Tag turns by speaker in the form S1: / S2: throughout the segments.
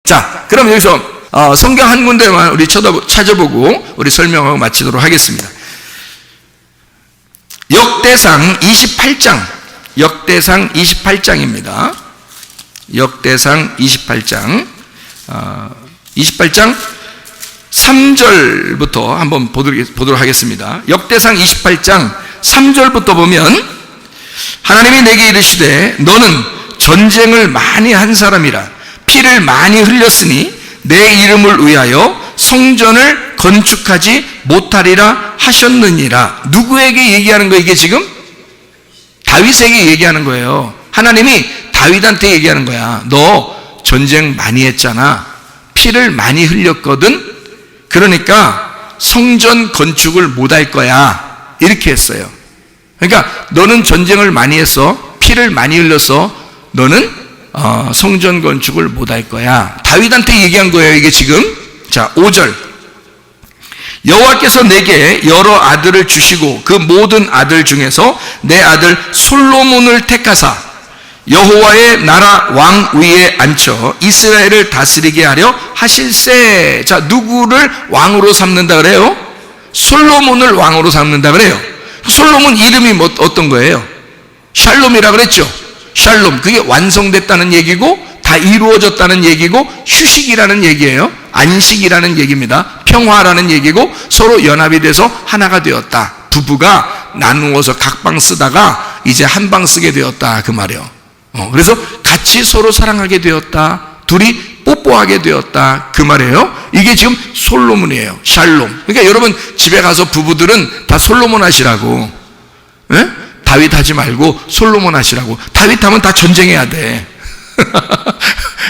S1: 자, 그럼 여기서 성경 한 군데만 우리 찾아보고 우리 설명하고 마치도록 하겠습니다. 역대상 28장, 역대상 28장입니다. 역대상 28장, 28장 3절부터 한번 보도록 하겠습니다. 역대상 28장 3절부터 보면 하나님이 내게 이르시되 너는 전쟁을 많이 한 사람이라 피를 많이 흘렸으니 내 이름을 위하여 성전을 건축하지 못하리라 하셨느니라. 누구에게 얘기하는 거예요? 이게 지금 다윗에게 얘기하는 거예요. 하나님이 다윗한테 얘기하는 거야. 너 전쟁 많이 했잖아. 피를 많이 흘렸거든. 그러니까 성전 건축을 못할 거야. 이렇게 했어요. 그러니까 너는 전쟁을 많이 했어. 피를 많이 흘렸어. 너는 성전 건축을 못할 거야. 다윗한테 얘기한 거예요. 이게 지금. 자, 5절. 여호와께서 내게 여러 아들을 주시고 그 모든 아들 중에서 내 아들 솔로몬을 택하사 여호와의 나라 왕 위에 앉혀 이스라엘을 다스리게 하려 하실세. 자, 누구를 왕으로 삼는다 그래요? 솔로몬을 왕으로 삼는다 그래요. 솔로몬 이름이 어떤 거예요? 샬롬이라 그랬죠. 샬롬, 그게 완성됐다는 얘기고 다 이루어졌다는 얘기고 휴식이라는 얘기예요. 안식이라는 얘기입니다. 평화라는 얘기고 서로 연합이 돼서 하나가 되었다. 부부가 나누어서 각방 쓰다가 이제 한 방 쓰게 되었다, 그 말이에요. 그래서 같이 서로 사랑하게 되었다. 둘이 뽀뽀하게 되었다, 그 말이에요. 이게 지금 솔로몬이에요. 샬롬. 그러니까 여러분 집에 가서 부부들은 다 솔로몬 하시라고. 예? 다윗 하지 말고 솔로몬 하시라고. 다윗 하면 다 전쟁해야 돼.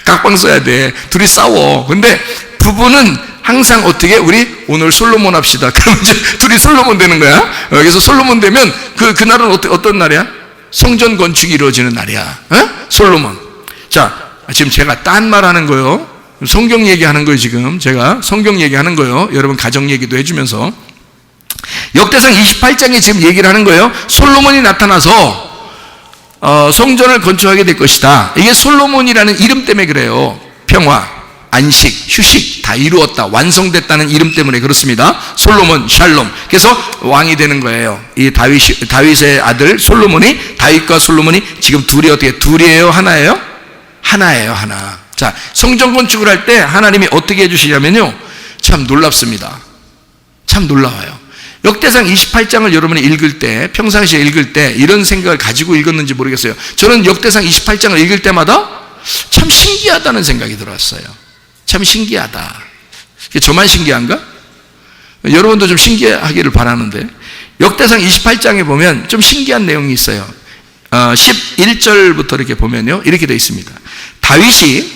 S1: 각방 써야 돼. 둘이 싸워. 근데 부부는 항상 어떻게 우리 오늘 솔로몬 합시다. 그럼 이제 둘이 솔로몬 되는 거야. 그래서 솔로몬 되면 그날은 어떤 날이야? 성전 건축이 이루어지는 날이야. 솔로몬. 자, 지금 제가 딴 말 하는 거요. 성경 얘기하는 거예요. 지금 제가 성경 얘기하는 거예요. 여러분 가정 얘기도 해주면서 역대상 28장에 지금 얘기를 하는 거예요. 솔로몬이 나타나서 성전을 건축하게 될 것이다. 이게 솔로몬이라는 이름 때문에 그래요. 평화, 안식, 휴식 다 이루었다, 완성됐다는 이름 때문에 그렇습니다. 솔로몬, 샬롬. 그래서 왕이 되는 거예요. 이 다윗의 아들 솔로몬이, 다윗과 솔로몬이 지금 둘이 어떻게, 둘이에요? 하나예요? 하나예요, 하나. 자, 성전 건축을 할 때 하나님이 어떻게 해주시냐면요, 참 놀랍습니다. 참 놀라워요. 역대상 28장을 여러분이 읽을 때, 평상시에 읽을 때 이런 생각을 가지고 읽었는지 모르겠어요. 저는 역대상 28장을 읽을 때마다 참 신기하다는 생각이 들었어요. 참 신기하다. 저만 신기한가? 여러분도 좀 신기하기를 바라는데, 역대상 28장에 보면 좀 신기한 내용이 있어요. 11절부터 이렇게 보면요, 이렇게 되어 있습니다. 다윗이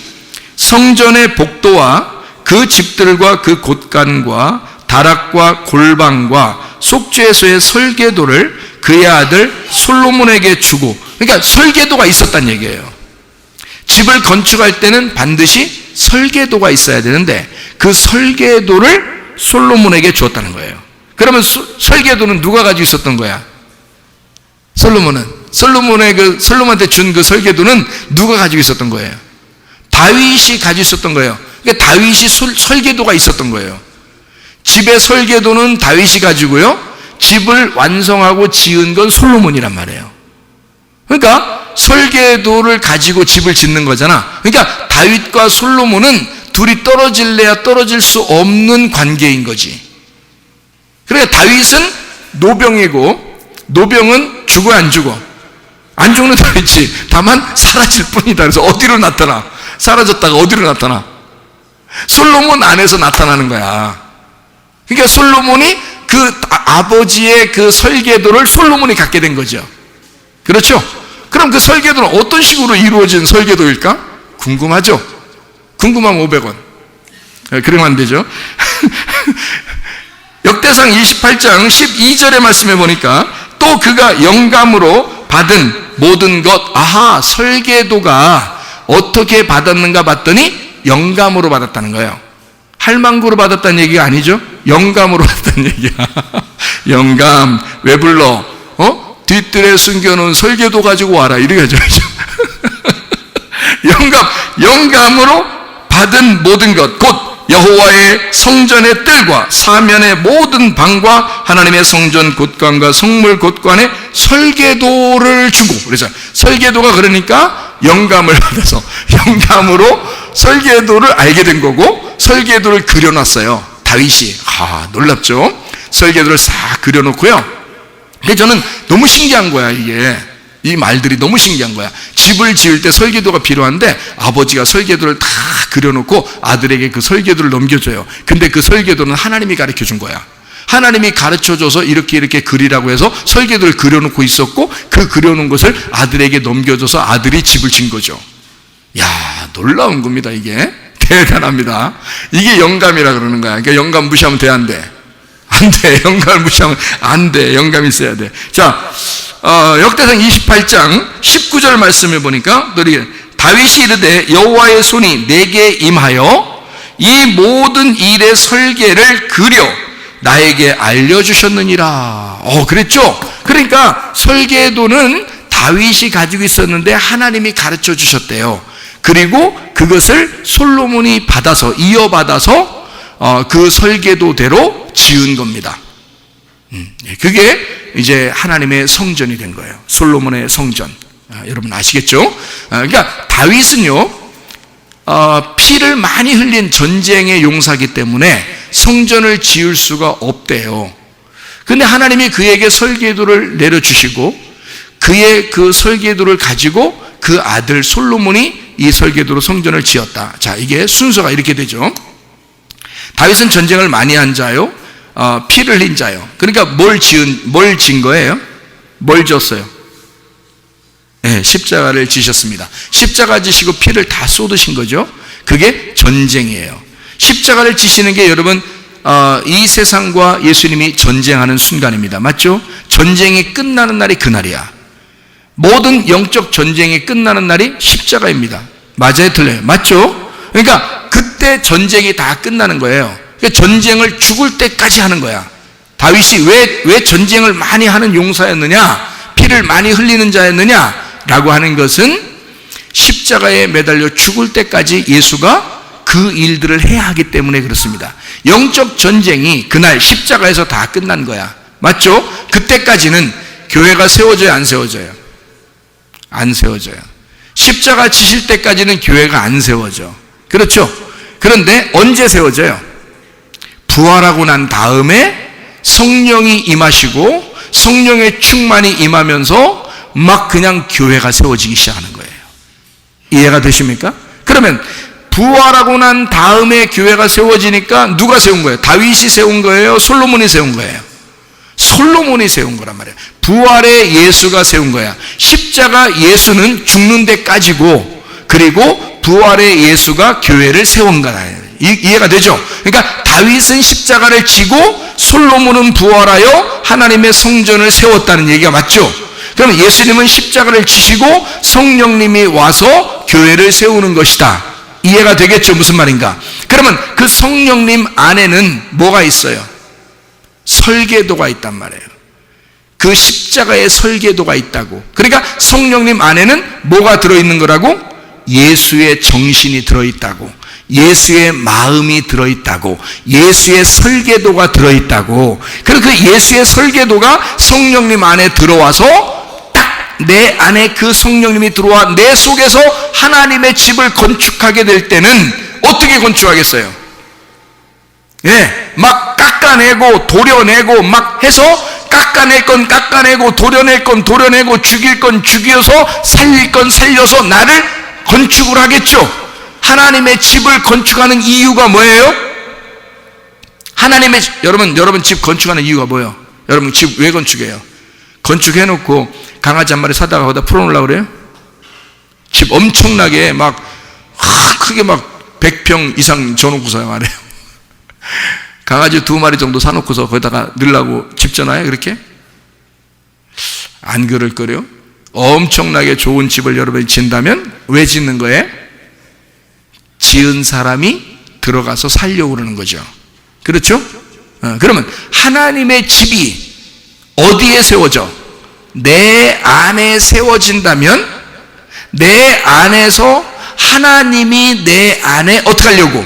S1: 성전의 복도와 그 집들과 그 곳간과 다락과 골방과 속죄소의 설계도를 그의 아들 솔로몬에게 주고, 그러니까 설계도가 있었단 얘기예요. 집을 건축할 때는 반드시 설계도가 있어야 되는데 그 설계도를 솔로몬에게 주었다는 거예요. 그러면 설계도는 누가 가지고 있었던 거야? 솔로몬은. 솔로몬한테 준 그 설계도는 누가 가지고 있었던 거예요? 다윗이 가지고 있었던 거예요. 그러니까 다윗이 설계도가 있었던 거예요. 집의 설계도는 다윗이 가지고요, 집을 완성하고 지은 건 솔로몬이란 말이에요. 그러니까 설계도를 가지고 집을 짓는 거잖아. 그러니까 다윗과 솔로몬은 둘이 떨어질래야 떨어질 수 없는 관계인 거지. 그러니까 다윗은 노병이고, 노병은 죽어 안 죽어? 안 죽는 다윗이 다만 사라질 뿐이다. 그래서 어디로 나타나? 사라졌다가 어디로 나타나? 솔로몬 안에서 나타나는 거야. 그러니까 솔로몬이 그 아버지의 그 설계도를 솔로몬이 갖게 된 거죠. 그렇죠? 그럼 그 설계도는 어떤 식으로 이루어진 설계도일까? 궁금하죠? 궁금하면 500원. 그러면 안 되죠. 역대상 28장 12절의 말씀에 보니까 또 그가 영감으로 받은 모든 것, 아하, 설계도가 어떻게 받았는가 봤더니 영감으로 받았다는 거예요. 할망구로 받았다는 얘기가 아니죠. 영감으로 받았다는 얘기야. 영감, 왜 불러? 뒷뜰에 숨겨놓은 설계도 가지고 와라, 이렇게 하죠. 영감으로 받은 모든 것 곧 여호와의 성전의 뜰과 사면의 모든 방과 하나님의 성전 곳간과 성물 곳간에 설계도를 주고, 그래서 설계도가 그러니까 영감을 받아서 영감으로 설계도를 알게 된 거고, 설계도를 그려놨어요. 다윗이. 놀랍죠? 설계도를 싹 그려놓고요. 근데 저는 너무 신기한 거야, 이게. 이 말들이 너무 신기한 거야. 집을 지을 때 설계도가 필요한데 아버지가 설계도를 다 그려놓고 아들에게 그 설계도를 넘겨줘요. 근데 그 설계도는 하나님이 가르쳐 준 거야. 하나님이 가르쳐줘서 이렇게 그리라고 해서 설계도를 그려놓고 있었고, 그 그려놓은 것을 아들에게 넘겨줘서 아들이 집을 진 거죠. 야, 놀라운 겁니다, 이게. 대단합니다. 이게 영감이라 그러는 거야. 그러니까 영감 무시하면 돼, 안 돼? 안 돼. 영감을 무시하면 안 돼. 영감이 있어야 돼. 자, 역대상 28장 19절 말씀을 보니까 다윗이 이르되 여호와의 손이 내게 임하여 이 모든 일의 설계를 그려 나에게 알려주셨느니라. 그랬죠? 그러니까 설계도는 다윗이 가지고 있었는데 하나님이 가르쳐 주셨대요. 그리고 그것을 솔로몬이 받아서, 이어받아서 그 설계도대로 지은 겁니다. 그게 이제 하나님의 성전이 된 거예요. 솔로몬의 성전. 여러분 아시겠죠? 그러니까 다윗은요, 피를 많이 흘린 전쟁의 용사기 때문에 성전을 지을 수가 없대요. 근데 하나님이 그에게 설계도를 내려주시고, 그의 그 설계도를 가지고 그 아들 솔로몬이 이 설계도로 성전을 지었다. 자, 이게 순서가 이렇게 되죠. 다윗은 전쟁을 많이 한 자요, 피를 흘린 자요. 그러니까 뭘 진 거예요? 뭘 졌어요? 네, 십자가를 지셨습니다. 십자가 지시고 피를 다 쏟으신 거죠. 그게 전쟁이에요. 십자가를 지시는 게 여러분, 이 세상과 예수님이 전쟁하는 순간입니다. 맞죠? 전쟁이 끝나는 날이 그날이야. 모든 영적 전쟁이 끝나는 날이 십자가입니다. 맞아요, 틀려요? 맞죠? 그러니까 그때 전쟁이 다 끝나는 거예요. 전쟁을 죽을 때까지 하는 거야. 다윗이 왜 전쟁을 많이 하는 용사였느냐, 피를 많이 흘리는 자였느냐 라고 하는 것은 십자가에 매달려 죽을 때까지 예수가 그 일들을 해야 하기 때문에 그렇습니다. 영적 전쟁이 그날 십자가에서 다 끝난 거야. 맞죠? 그때까지는 교회가 세워져요, 안 세워져요? 안 세워져요. 십자가 지실 때까지는 교회가 안 세워져. 그렇죠? 그런데 언제 세워져요? 부활하고 난 다음에 성령이 임하시고 성령의 충만이 임하면서 막 그냥 교회가 세워지기 시작하는 거예요. 이해가 되십니까? 그러면 부활하고 난 다음에 교회가 세워지니까 누가 세운 거예요? 다윗이 세운 거예요? 솔로몬이 세운 거예요? 솔로몬이 세운 거란 말이에요. 부활의 예수가 세운 거야. 십자가 예수는 죽는 데까지고, 그리고 부활의 예수가 교회를 세운 거야. 이해가 되죠? 그러니까 다윗은 십자가를 지고 솔로몬은 부활하여 하나님의 성전을 세웠다는 얘기가 맞죠? 그럼 예수님은 십자가를 지시고 성령님이 와서 교회를 세우는 것이다. 이해가 되겠죠? 무슨 말인가? 그러면 그 성령님 안에는 뭐가 있어요? 설계도가 있단 말이에요. 그 십자가의 설계도가 있다고. 그러니까 성령님 안에는 뭐가 들어있는 거라고? 예수의 정신이 들어있다고, 예수의 마음이 들어있다고, 예수의 설계도가 들어있다고. 그리고 그 예수의 설계도가 성령님 안에 들어와서 딱 내 안에 그 성령님이 들어와 내 속에서 하나님의 집을 건축하게 될 때는 어떻게 건축하겠어요? 예, 막 깎아내고 도려내고 막 해서 깎아낼 건 깎아내고 도려낼 건 도려내고 죽일 건 죽여서 살릴 건 살려서 나를 건축을 하겠죠. 하나님의 집을 건축하는 이유가 뭐예요? 여러분 집 건축하는 이유가 뭐예요? 여러분 집 왜 건축해요? 건축해놓고 강아지 한 마리 사다가 거기다 풀어놓으려고 그래요? 집 엄청나게 막 크게 막 100평 이상 줘놓고서 말해요. 강아지 2마리 정도 사놓고서 거기다가 넣으려고 집잖아요, 그렇게? 안 그럴 거래요? 엄청나게 좋은 집을 여러분이 짓는다면 왜 짓는 거예요? 지은 사람이 들어가서 살려고 그러는 거죠. 그렇죠? 그러면 하나님의 집이 어디에 세워져? 내 안에 세워진다면 내 안에서 하나님이 내 안에 어떻게 하려고?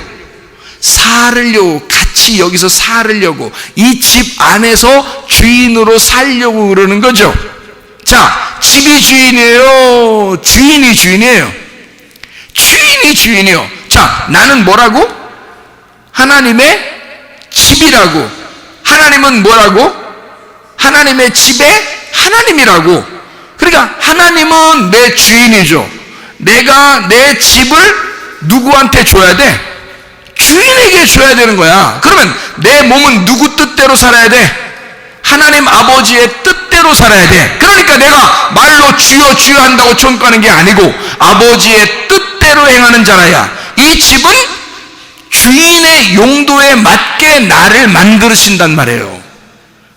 S1: 살으려고, 같이 여기서 살으려고, 이 집 안에서 주인으로 살려고 그러는 거죠. 자, 집이 주인이에요? 주인이 주인이에요? 주인이 주인이요. 자, 나는 뭐라고? 하나님의 집이라고. 하나님은 뭐라고? 하나님의 집에 하나님이라고. 그러니까 하나님은 내 주인이죠. 내가 내 집을 누구한테 줘야 돼? 주인에게 줘야 되는 거야. 그러면 내 몸은 누구 뜻대로 살아야 돼? 하나님 아버지의 뜻대로 살아야 돼. 그러니까 내가 말로 주여 주여 한다고 청구하는 게 아니고 아버지의 뜻대로 행하는 자라야. 이 집은 주인의 용도에 맞게 나를 만드신단 말이에요.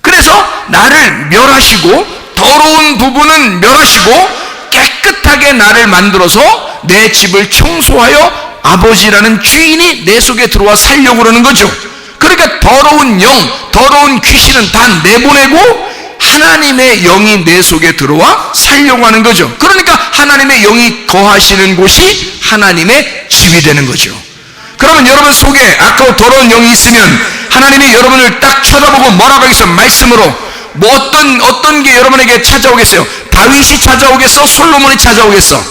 S1: 그래서 나를 멸하시고, 더러운 부분은 멸하시고 깨끗하게 나를 만들어서 내 집을 청소하여 아버지라는 주인이 내 속에 들어와 살려고 그러는 거죠. 그러니까 더러운 영, 더러운 귀신은 다 내보내고 하나님의 영이 내 속에 들어와 살려고 하는 거죠. 그러니까 하나님의 영이 거하시는 곳이 하나님의 집이 되는 거죠. 그러면 여러분 속에 아까워 더러운 영이 있으면 하나님이 여러분을 딱 쳐다보고 뭐라고 하겠어요? 말씀으로. 뭐 어떤 게 여러분에게 찾아오겠어요? 다윗이 찾아오겠어? 솔로몬이 찾아오겠어?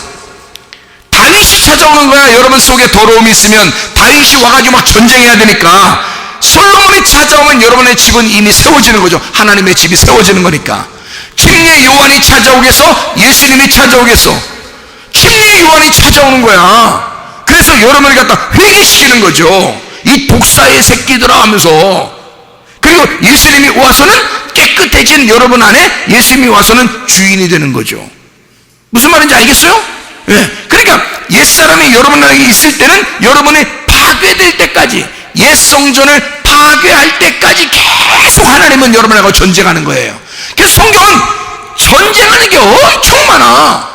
S1: 다윗이 찾아오는 거야. 여러분 속에 더러움이 있으면 다윗이 와가지고 막 전쟁해야 되니까. 솔로몬이 찾아오면 여러분의 집은 이미 세워지는 거죠. 하나님의 집이 세워지는 거니까. 침례 요한이 찾아오겠어? 예수님이 찾아오겠어? 침례 요한이 찾아오는 거야. 그래서 여러분을 갖다 회개시키는 거죠. 이 독사의 새끼들아 하면서. 그리고 예수님이 와서는 깨끗해진 여러분 안에 예수님이 와서는 주인이 되는 거죠. 무슨 말인지 알겠어요? 예. 그러니까 옛사람이 여러분 안에 있을 때는 여러분이 파괴될 때까지, 옛 성전을 파괴할 때까지 계속 하나님은 여러분하고 전쟁하는 거예요. 그래서 성경은 전쟁하는 게 엄청 많아.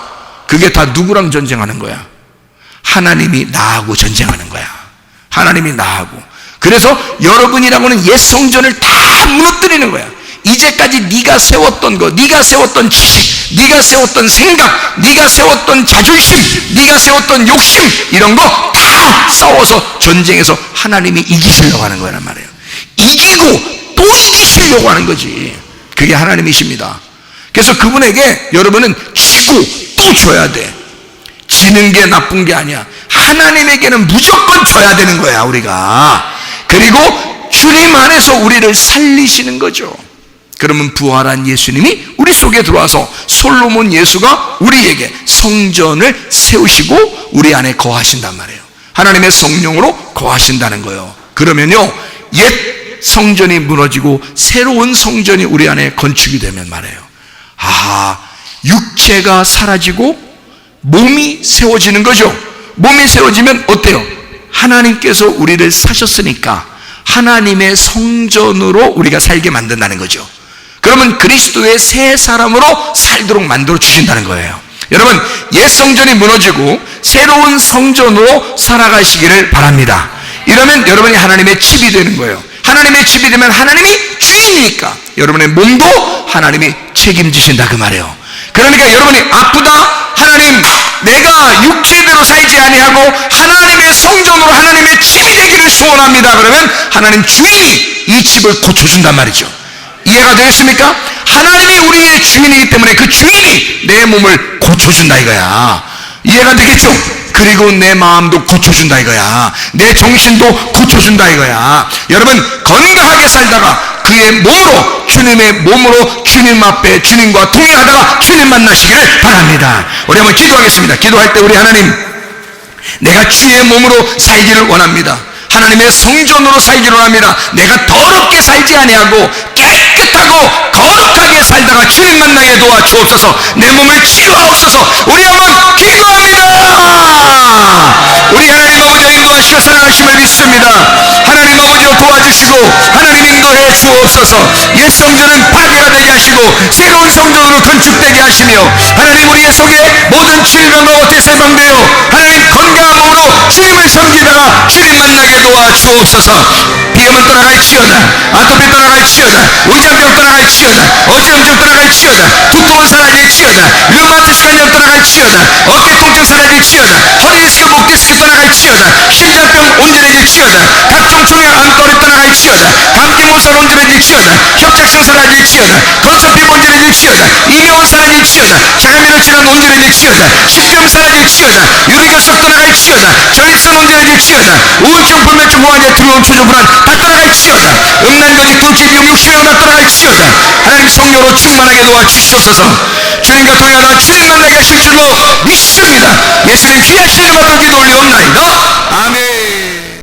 S1: 그게 다 누구랑 전쟁하는 거야? 하나님이 나하고 전쟁하는 거야. 하나님이 나하고. 그래서 여러분이라고는 옛 성전을 다 무너뜨리는 거야. 이제까지 네가 세웠던 거, 네가 세웠던 지식, 네가 세웠던 생각, 네가 세웠던 자존심, 네가 세웠던 욕심, 이런 거 다 싸워서 전쟁해서 하나님이 이기시려고 하는 거란 말이에요. 이기고 또 이기시려고 하는 거지. 그게 하나님이십니다. 그래서 그분에게 여러분은 지고 또 줘야 돼. 지는 게 나쁜 게 아니야. 하나님에게는 무조건 줘야 되는 거야, 우리가. 그리고 주님 안에서 우리를 살리시는 거죠. 그러면 부활한 예수님이 우리 속에 들어와서 솔로몬 예수가 우리에게 성전을 세우시고 우리 안에 거하신단 말이에요. 하나님의 성령으로 거하신다는 거예요. 그러면요, 옛 성전이 무너지고 새로운 성전이 우리 안에 건축이 되면 말이에요. 아하, 육체가 사라지고 몸이 세워지는 거죠. 몸이 세워지면 어때요? 하나님께서 우리를 사셨으니까 하나님의 성전으로 우리가 살게 만든다는 거죠. 그러면 그리스도의 새 사람으로 살도록 만들어 주신다는 거예요. 여러분, 옛 성전이 무너지고 새로운 성전으로 살아가시기를 바랍니다. 이러면 여러분이 하나님의 집이 되는 거예요. 하나님의 집이 되면 하나님이 주인이니까 여러분의 몸도 하나님이 책임지신다 그 말이에요. 그러니까 여러분이 아프다, 하나님 내가 육체대로 살지 아니하고 하나님의 성전으로 하나님의 집이 되기를 소원합니다. 그러면 하나님 주인이 이 집을 고쳐준단 말이죠. 이해가 되겠습니까? 하나님이 우리의 주인이기 때문에 그 주인이 내 몸을 고쳐준다 이거야. 이해가 되겠죠? 그리고 내 마음도 고쳐준다 이거야. 내 정신도 고쳐준다 이거야. 여러분, 건강하게 살다가 그의 몸으로, 주님의 몸으로 주님 앞에 주님과 동행하다가 주님 만나시기를 바랍니다. 우리 한번 기도하겠습니다. 기도할 때 우리 하나님, 내가 주의 몸으로 살기를 원합니다. 하나님의 성전으로 살기를 원합니다. 내가 더럽게 살지 아니하고 깨끗하고 거룩하게 살다가 주님 만나게 도와주옵소서. 내 몸을 치유하옵소서. 우리 한번 기도합니다. 우리 하나님 아버지 인도하시고 사랑하심을 믿습니다. 하나님 아버지로 도와주시고 하나님 인도해 주옵소서. 옛 성전은 파괴가 되게 하시고 새로운 성전으로 건축되게 하시며 하나님 우리의 속에 모든 질병과 어떻게 해방되어 하나님 건강한 몸으로 주님을 섬기다가 주님 만나게 도와주옵소서. 비염은 떠나갈지어다. 아토피 떠나갈지어다. 위장병 떠나갈지어다. 어지럼증 떠나갈지어다. 두통은 사라질지어다. 류마티스 관련 떠나갈지어다. 어깨 통증 사라질지어다. 허리 디스크, 목 디스크 떠나갈지어다. 심장병 온전해질지어다. 각종 중요한 암거리 떠나갈지어다. 감기 모살 온전해질지어다. 협착증 사라질지어다. 건선피 온전해질지어다. 이명은 사라질지어다. 장암이나 질환 온전해질지어다. 식도염 사라질지어다. 유리결석 떠나갈지어다. 전립선 온전해질지어다. 우울증, 불면증, 호환제, 두려움, 초조, 불안 다 떠나갈지어다. 음란거지, 돌출, 비움, 육신병 다 떠나갈지어다. 하나님 성령으로 충만하게 도와주시옵소서. 주님과 동행하다 주님 만나게 하실 줄로 믿습니다. 예수님 귀하신 이름으로 기도 올리옵나이다. 아멘.